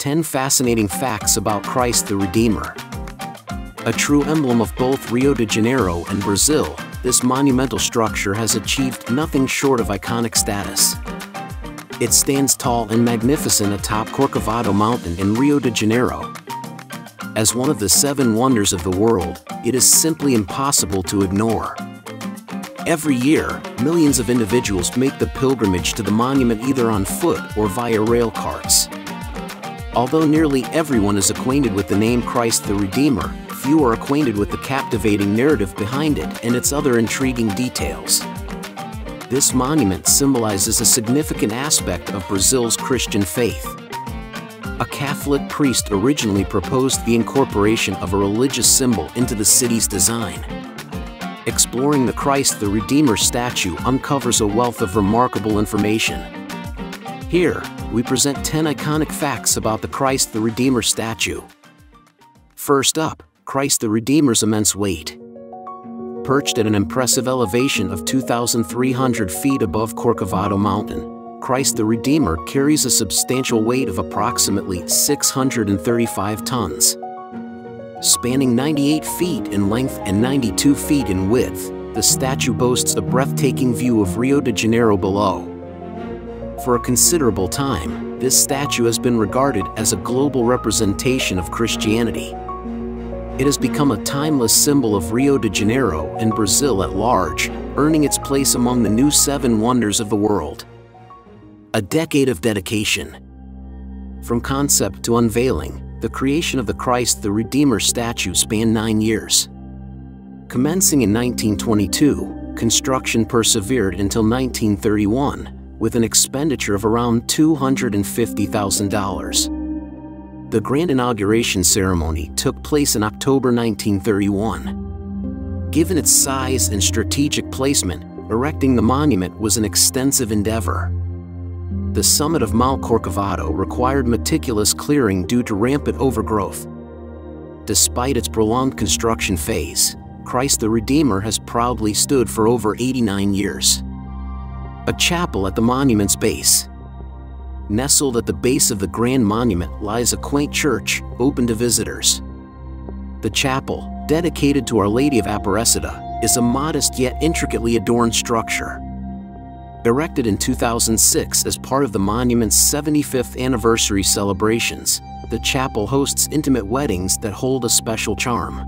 10 fascinating facts about Christ the Redeemer. A true emblem of both Rio de Janeiro and Brazil, this monumental structure has achieved nothing short of iconic status. It stands tall and magnificent atop Corcovado Mountain in Rio de Janeiro. As one of the 7 wonders of the world, it is simply impossible to ignore. Every year, millions of individuals make the pilgrimage to the monument either on foot or via rail carts. Although nearly everyone is acquainted with the name Christ the Redeemer, few are acquainted with the captivating narrative behind it and its other intriguing details. This monument symbolizes a significant aspect of Brazil's Christian faith. A Catholic priest originally proposed the incorporation of a religious symbol into the city's design. Exploring the Christ the Redeemer statue uncovers a wealth of remarkable information. Here, we present 10 iconic facts about the Christ the Redeemer statue. First up, Christ the Redeemer's immense weight. Perched at an impressive elevation of 2,300 feet above Corcovado Mountain, Christ the Redeemer carries a substantial weight of approximately 635 tons. Spanning 98 feet in length and 92 feet in width, the statue boasts a breathtaking view of Rio de Janeiro below. For a considerable time, this statue has been regarded as a global representation of Christianity. It has become a timeless symbol of Rio de Janeiro and Brazil at large, earning its place among the new 7 wonders of the world. A decade of dedication. From concept to unveiling, the creation of the Christ the Redeemer statue spanned 9 years. Commencing in 1922, construction persevered until 1931, with an expenditure of around $250,000. The grand inauguration ceremony took place in October 1931. Given its size and strategic placement, erecting the monument was an extensive endeavor. The summit of Mount Corcovado required meticulous clearing due to rampant overgrowth. Despite its prolonged construction phase, Christ the Redeemer has proudly stood for over 89 years. A chapel at the monument's base. Nestled at the base of the grand monument lies a quaint church, open to visitors. The chapel, dedicated to Our Lady of Aparecida, is a modest yet intricately adorned structure. Erected in 2006 as part of the monument's 75th anniversary celebrations, the chapel hosts intimate weddings that hold a special charm.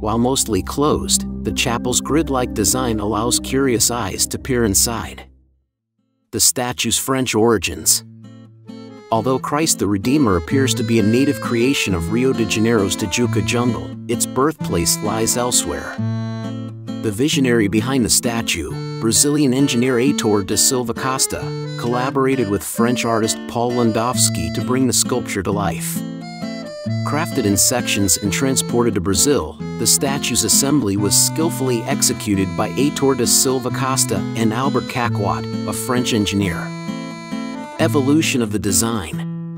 While mostly closed, the chapel's grid-like design allows curious eyes to peer inside. The statue's French origins. Although Christ the Redeemer appears to be a native creation of Rio de Janeiro's Tijuca jungle, its birthplace lies elsewhere. The visionary behind the statue, Brazilian engineer Heitor da Silva Costa, collaborated with French artist Paul Landowski to bring the sculpture to life. Crafted in sections and transported to Brazil, the statue's assembly was skillfully executed by Heitor da Silva Costa and Albert Caquot, a French engineer. Evolution of the design.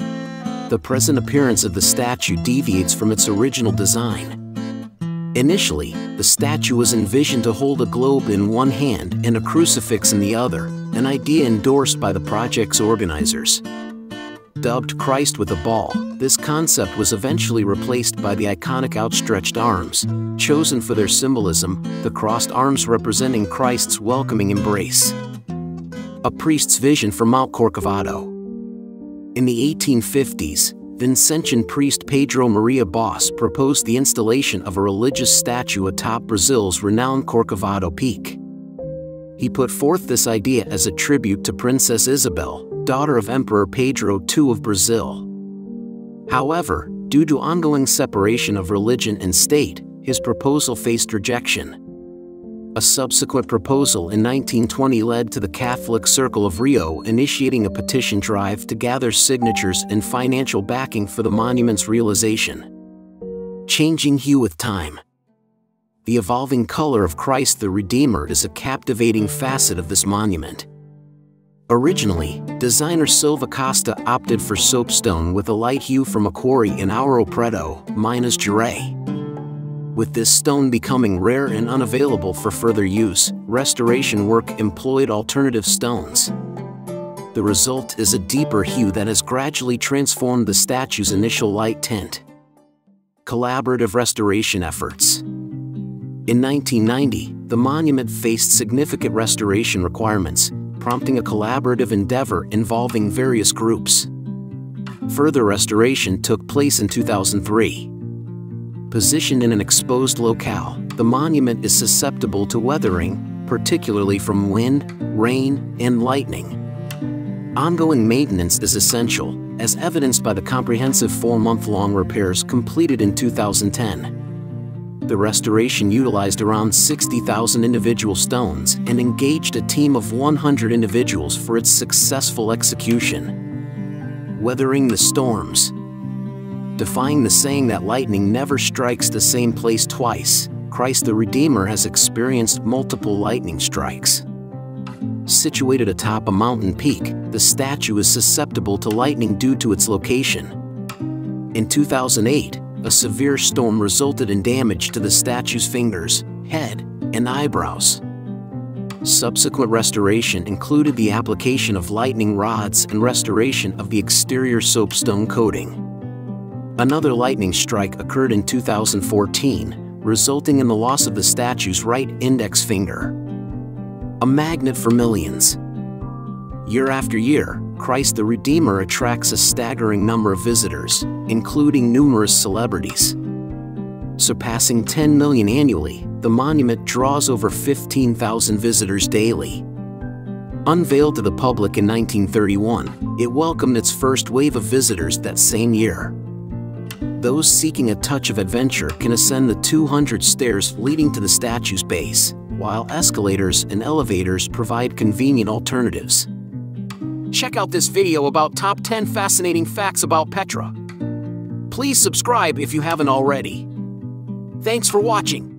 The present appearance of the statue deviates from its original design. Initially, the statue was envisioned to hold a globe in one hand and a crucifix in the other, an idea endorsed by the project's organizers. Dubbed Christ with a Ball, this concept was eventually replaced by the iconic outstretched arms, chosen for their symbolism, the crossed arms representing Christ's welcoming embrace. A priest's vision for Mount Corcovado. In the 1850s, Vincentian priest Pedro Maria Boss proposed the installation of a religious statue atop Brazil's renowned Corcovado Peak. He put forth this idea as a tribute to Princess Isabel, daughter of Emperor Pedro II of Brazil. However, due to ongoing separation of religion and state, his proposal faced rejection. A subsequent proposal in 1920 led to the Catholic Circle of Rio initiating a petition drive to gather signatures and financial backing for the monument's realization. Changing hue with time. The evolving color of Christ the Redeemer is a captivating facet of this monument. Originally, designer Silva Costa opted for soapstone with a light hue from a quarry in Ouro Preto, Minas Gerais. With this stone becoming rare and unavailable for further use, restoration work employed alternative stones. The result is a deeper hue that has gradually transformed the statue's initial light tint. Collaborative restoration efforts. In 1990, the monument faced significant restoration requirements, prompting a collaborative endeavor involving various groups. Further restoration took place in 2003. Positioned in an exposed locale, the monument is susceptible to weathering, particularly from wind, rain, and lightning. Ongoing maintenance is essential, as evidenced by the comprehensive 4-month-long repairs completed in 2010. The restoration utilized around 60,000 individual stones and engaged a team of 100 individuals for its successful execution. Weathering the storms. Defying the saying that lightning never strikes the same place twice, Christ the Redeemer has experienced multiple lightning strikes. Situated atop a mountain peak, the statue is susceptible to lightning due to its location. In 2008, a severe storm resulted in damage to the statue's fingers, head, and eyebrows. Subsequent restoration included the application of lightning rods and restoration of the exterior soapstone coating. Another lightning strike occurred in 2014, resulting in the loss of the statue's right index finger. A magnet for millions. Year after year, Christ the Redeemer attracts a staggering number of visitors, including numerous celebrities. Surpassing 10 million annually, the monument draws over 15,000 visitors daily. Unveiled to the public in 1931, it welcomed its first wave of visitors that same year. Those seeking a touch of adventure can ascend the 200 stairs leading to the statue's base, while escalators and elevators provide convenient alternatives. Check out this video about top 10 fascinating facts about Petra. Please subscribe if you haven't already. Thanks for watching.